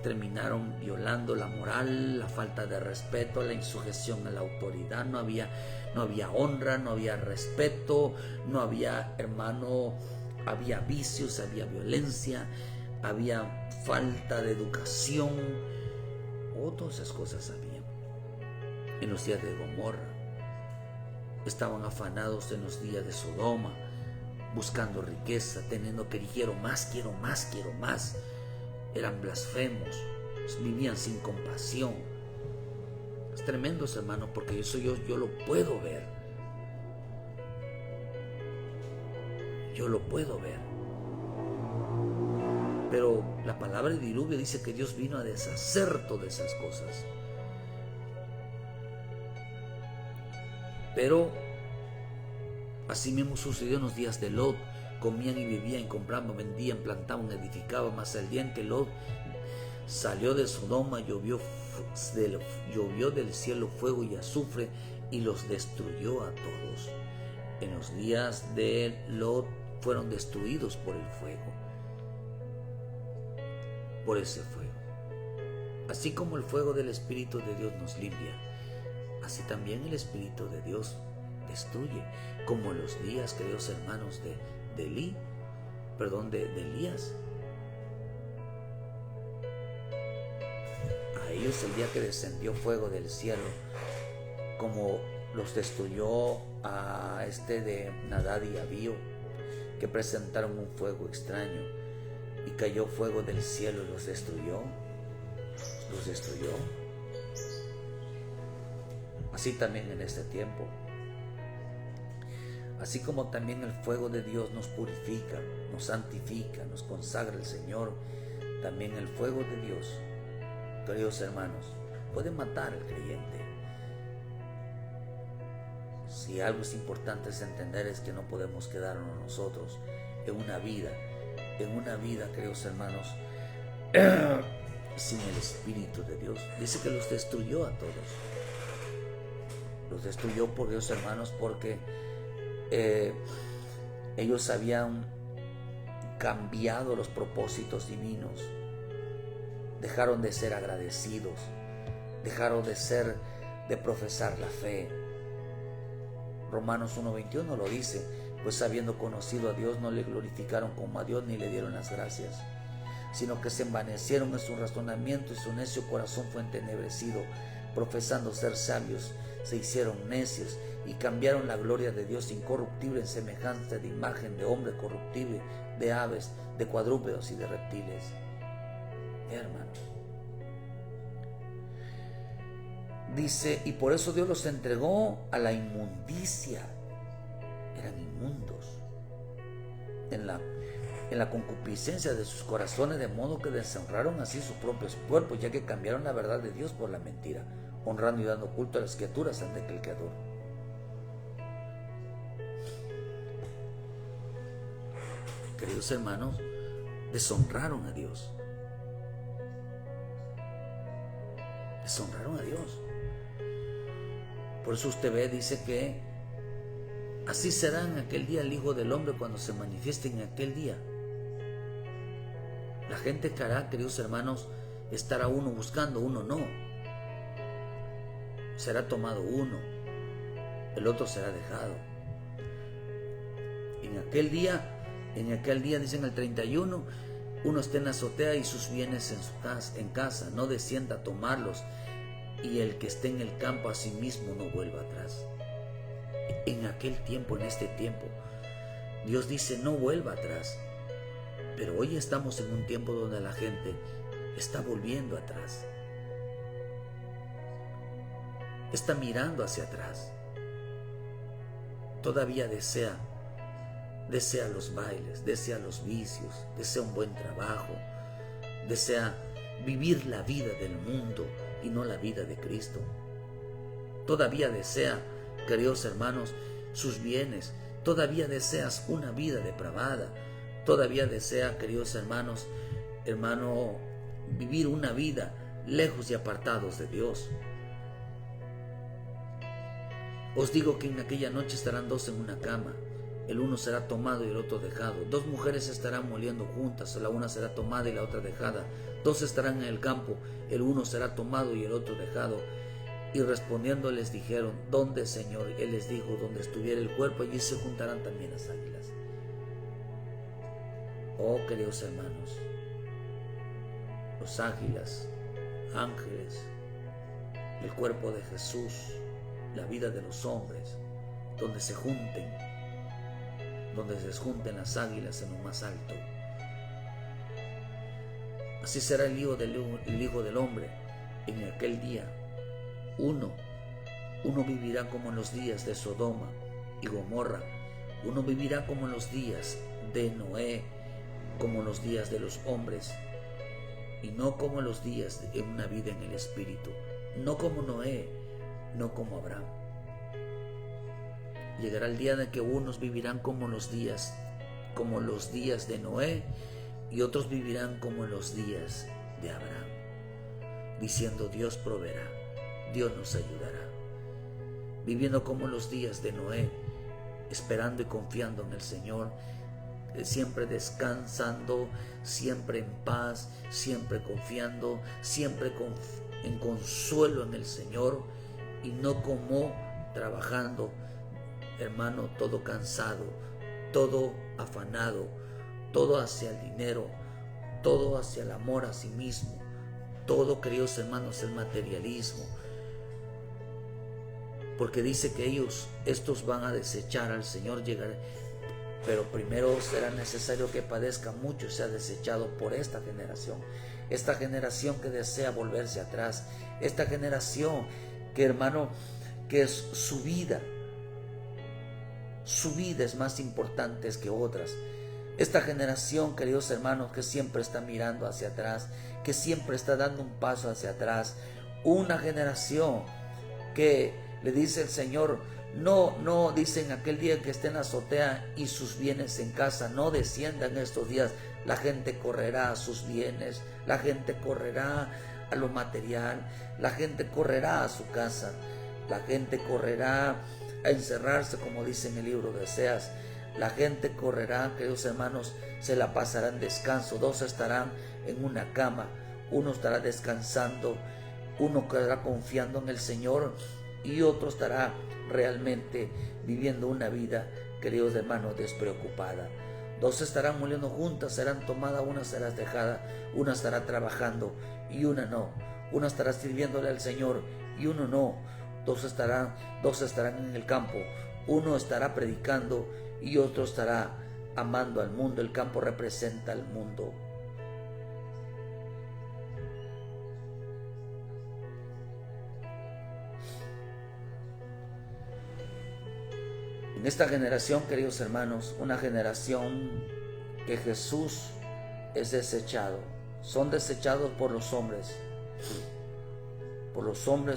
terminaron violando la moral, la falta de respeto, la insujeción a la autoridad. No había honra, no había respeto, no había, hermano, había vicios, había violencia, había falta de educación. Todas esas cosas había. En los días de Gomorra estaban afanados, en los días de Sodoma, buscando riqueza, teniendo que quiero más, quiero más, quiero más. Eran blasfemos, vivían sin compasión. Es tremendo, hermano, porque yo lo puedo ver. Yo lo puedo ver. Pero la palabra de diluvio dice que Dios vino a deshacer todas esas cosas. Pero así mismo sucedió en los días de Lot. Comían y vivían, compraban, vendían, plantaban, edificaban. Mas el día en que Lot salió de Sodoma, llovió del cielo fuego y azufre y los destruyó a todos. En los días de Lot fueron destruidos por el fuego. Por ese fuego. Así como el fuego del Espíritu de Dios nos limpia, así también el Espíritu de Dios destruye, como los días, queridos hermanos, de Elías. A ellos el día que descendió fuego del cielo, como los destruyó a de Nadab y Abiú, que presentaron un fuego extraño, y cayó fuego del cielo y los destruyó. Así también en este tiempo. Así como también el fuego de Dios nos purifica, nos santifica, nos consagra el Señor, también el fuego de Dios, queridos hermanos, puede matar al creyente. Si algo es importante es entender, es que no podemos quedarnos nosotros en una vida, queridos hermanos, sin el Espíritu de Dios. Dice que los destruyó a todos. Los destruyó por Dios, hermanos, porque ellos habían cambiado los propósitos divinos. Dejaron de ser agradecidos, dejaron de profesar la fe. Romanos 1:21 lo dice: pues habiendo conocido a Dios, no le glorificaron como a Dios ni le dieron las gracias, sino que se envanecieron en su razonamiento y su necio corazón fue entenebrecido. Profesando ser sabios, se hicieron necios y cambiaron la gloria de Dios incorruptible en semejanza de imagen de hombre corruptible, de aves, de cuadrúpedos y de reptiles. Hermano, dice, y por eso Dios los entregó a la inmundicia. Eran inmundos en la concupiscencia de sus corazones, de modo que deshonraron así sus propios cuerpos, ya que cambiaron la verdad de Dios por la mentira, honrando y dando culto a las criaturas antes que el Creador. Queridos hermanos, deshonraron a Dios. Deshonraron a Dios. Por eso usted ve, dice que así será en aquel día el Hijo del Hombre cuando se manifieste en aquel día. La gente que hará, queridos hermanos, estará uno buscando, uno no. Será tomado uno, el otro será dejado. En aquel día, dicen el 31, uno está en la azotea y sus bienes en casa, no descienda a tomarlos. y el que esté en el campo a sí mismo no vuelva atrás. En aquel tiempo, en este tiempo, Dios dice no vuelva atrás. Pero hoy estamos en un tiempo donde la gente está volviendo atrás. Está mirando hacia atrás. Todavía desea los bailes, desea los vicios, desea un buen trabajo, desea vivir la vida del mundo y no la vida de Cristo. Todavía desea, queridos hermanos, sus bienes. Todavía deseas una vida depravada. Todavía desea, queridos hermanos, vivir una vida lejos y apartados de Dios. Os digo que en aquella noche estarán dos en una cama, el uno será tomado y el otro dejado. Dos mujeres estarán moliendo juntas, la una será tomada y la otra dejada. Dos estarán en el campo, el uno será tomado y el otro dejado. Y respondiendo les dijeron, ¿dónde, Señor? Él les dijo, donde estuviera el cuerpo, allí se juntarán también las águilas. Oh, queridos hermanos, los águilas, ángeles, el cuerpo de Jesús, la vida de los hombres, donde se junten las águilas en lo más alto. Así será el Hijo del Hombre en aquel día. Uno vivirá como en los días de Sodoma y Gomorra. Uno vivirá como en los días de Noé, como en los días de los hombres, y no como en los días de una vida en el Espíritu. No como Noé, no como Abraham. Llegará el día de que unos vivirán como los días de Noé, y otros vivirán como en los días de Abraham, diciendo Dios proveerá, Dios nos ayudará. Viviendo como los días de Noé, esperando y confiando en el Señor, siempre descansando, siempre en paz, siempre confiando, siempre en consuelo en el Señor, y no como trabajando, hermano, todo cansado, todo afanado, todo hacia el dinero, todo hacia el amor a sí mismo, todo, queridos hermanos, el materialismo. Porque dice que estos van a desechar al Señor, pero primero será necesario que padezca mucho y sea desechado por esta generación que desea volverse atrás, esta generación que, hermano, que es su vida es más importante que otras. Esta generación, queridos hermanos, que siempre está mirando hacia atrás, que siempre está dando un paso hacia atrás. Una generación que le dice el Señor, no dicen aquel día que esté en la azotea y sus bienes en casa, no desciendan estos días. La gente correrá a sus bienes, la gente correrá a lo material, la gente correrá a su casa, la gente correrá a encerrarse, como dice en el libro de Oseas. La gente correrá, queridos hermanos, se la pasará en descanso. Dos estarán en una cama, uno estará descansando, uno quedará confiando en el Señor y otro estará realmente viviendo una vida, queridos hermanos, despreocupada. Dos estarán moliendo juntas, serán tomadas, una será dejada, una estará trabajando y una no. Una estará sirviéndole al Señor y uno no. Dos estarán en el campo, uno estará predicando y otro estará amando al mundo. El campo representa al mundo. En esta generación, queridos hermanos, una generación que Jesús es desechado, son desechados por los hombres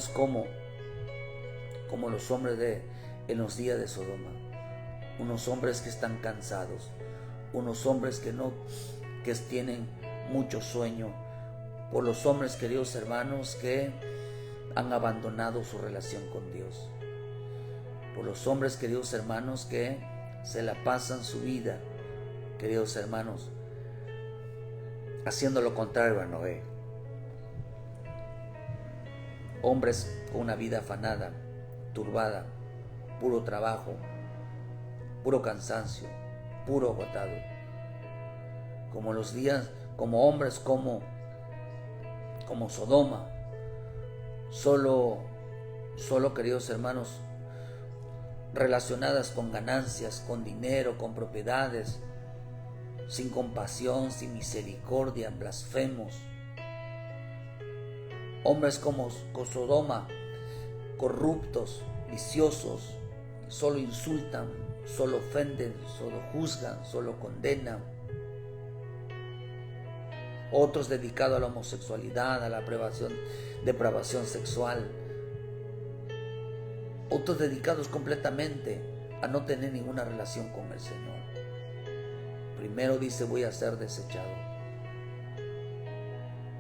como los hombres en los días de Sodoma, unos hombres que están cansados, unos hombres que tienen mucho sueño, por los hombres, queridos hermanos, que han abandonado su relación con Dios, por los hombres, queridos hermanos, que se la pasan su vida, queridos hermanos, haciendo lo contrario a Noé. Hombres con una vida afanada, turbada, puro trabajo, puro cansancio, puro agotado. Como hombres como Sodoma, solo, queridos hermanos, relacionadas con ganancias, con dinero, con propiedades, sin compasión, sin misericordia, blasfemos. Hombres como Sodoma, corruptos, viciosos, solo insultan, solo ofenden, solo juzgan, solo condenan. Otros dedicados a la homosexualidad, a la depravación sexual. Otros dedicados completamente a no tener ninguna relación con el Señor. Primero dice, voy a ser desechado.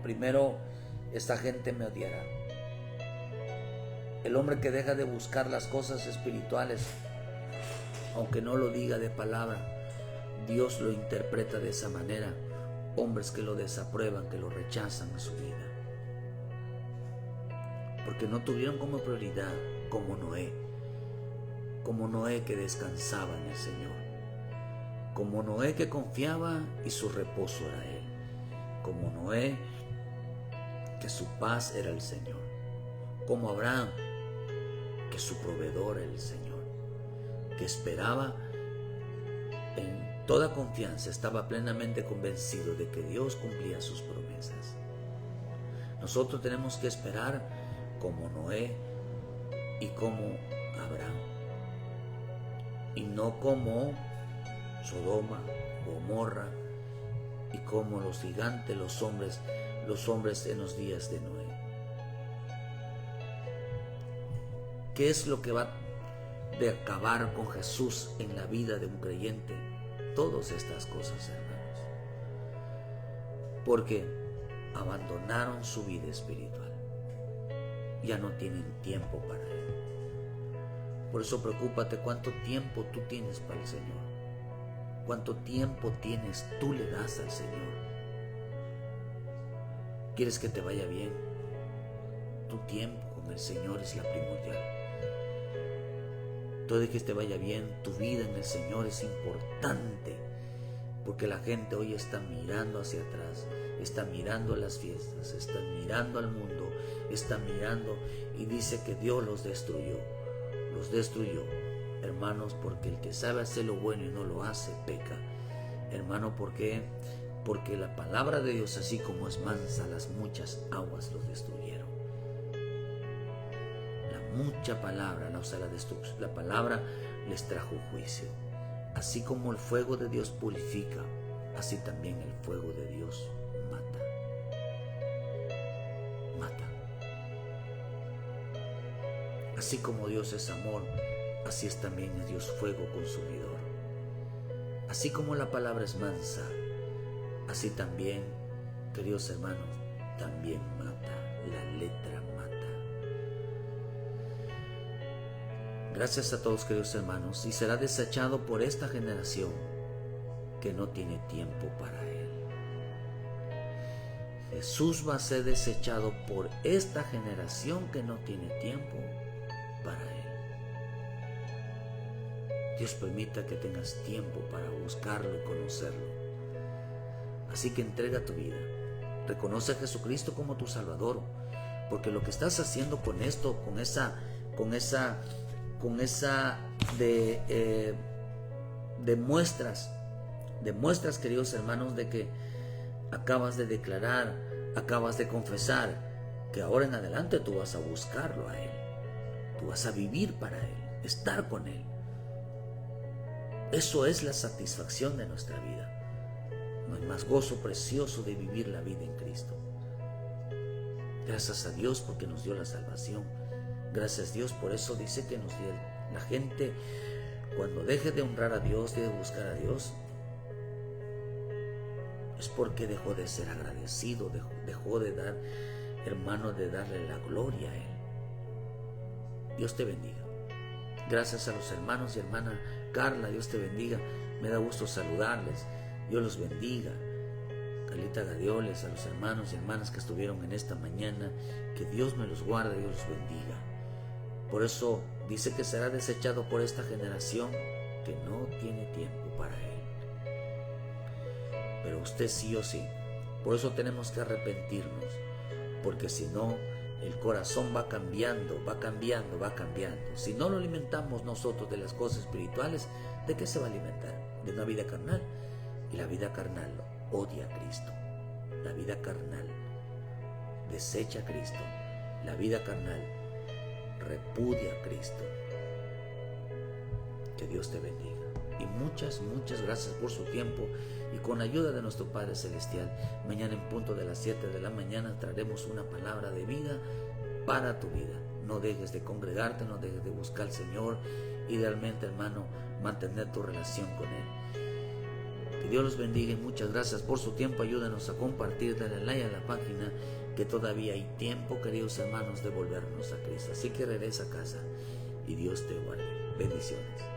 Primero, esta gente me odiará. El hombre que deja de buscar las cosas espirituales, aunque no lo diga de palabra, Dios lo interpreta de esa manera. Hombres que lo desaprueban, que lo rechazan a su vida. Porque no tuvieron como prioridad, como Noé que descansaba en el Señor, como Noé que confiaba y su reposo era Él, como Noé que su paz era el Señor, como Abraham que su proveedor era el Señor, que esperaba en toda confianza, estaba plenamente convencido de que Dios cumplía sus promesas. Nosotros tenemos que esperar como Noé y como Abraham, y no como Sodoma, Gomorra y como los gigantes, los hombres en los días de Noé. ¿Qué es lo que va de acabar con Jesús en la vida de un creyente? Todas estas cosas, hermanos, porque abandonaron su vida espiritual, ya no tienen tiempo para Él. Por eso preocúpate cuánto tiempo tú tienes para el Señor, cuánto tiempo tú le das al Señor. ¿Quieres que te vaya bien? Tu tiempo con el Señor es la primordial. Todo de que te vaya bien, tu vida en el Señor es importante, porque la gente hoy está mirando hacia atrás, está mirando las fiestas, está mirando al mundo, está mirando y dice que Dios los destruyó, hermanos, porque el que sabe hacer lo bueno y no lo hace, peca. Hermano, ¿por qué? Porque la palabra de Dios, así como es mansa, las muchas aguas los destruyeron. Mucha palabra, la palabra les trajo juicio. Así como el fuego de Dios purifica, así también el fuego de Dios mata. Así como Dios es amor, así es también Dios fuego consumidor. Así como la palabra es mansa, así también, queridos hermanos, también mata, la letra mata. Gracias a todos, queridos hermanos, y será desechado por esta generación que no tiene tiempo para Él. Jesús va a ser desechado por esta generación que no tiene tiempo para Él. Dios permita que tengas tiempo para buscarlo y conocerlo. Así que entrega tu vida. Reconoce a Jesucristo como tu Salvador, porque lo que estás haciendo con esto, demuestras, queridos hermanos, de que acabas de declarar, acabas de confesar que ahora en adelante tú vas a buscarlo a Él, tú vas a vivir para Él, estar con Él. Eso es la satisfacción de nuestra vida. No hay más gozo precioso de vivir la vida en Cristo. Gracias a Dios porque nos dio la salvación. Gracias a Dios, por eso dice que la gente, cuando deje de honrar a Dios, de buscar a Dios, es porque dejó de ser agradecido, dejó de dar, hermano, de darle la gloria a Él. Dios te bendiga. Gracias a los hermanos y hermana Carla, Dios te bendiga. Me da gusto saludarles. Dios los bendiga. Carlita Gadioles, a los hermanos y hermanas que estuvieron en esta mañana, que Dios me los guarde, Dios los bendiga. Por eso dice que será desechado por esta generación que no tiene tiempo para Él. Pero usted sí o sí. Por eso tenemos que arrepentirnos, porque si no, El corazón va cambiando, va cambiando, va cambiando. Si no lo alimentamos nosotros de las cosas espirituales, ¿de qué se va a alimentar? De una vida carnal. Y la vida carnal odia a Cristo. La vida carnal desecha a Cristo. La vida carnal repudia a Cristo. Que Dios te bendiga. Y muchas gracias por su tiempo. Y con la ayuda de nuestro Padre Celestial, mañana en punto de las 7 de la mañana traeremos una palabra de vida para tu vida. No dejes de congregarte, no dejes de buscar al Señor. Idealmente, hermano, mantener tu relación con Él. Que Dios los bendiga y muchas gracias por su tiempo. Ayúdanos a compartir, dale like a la página, que todavía hay tiempo, queridos hermanos, de volvernos a Cristo. Así que regresa a casa y Dios te guarde. Bendiciones.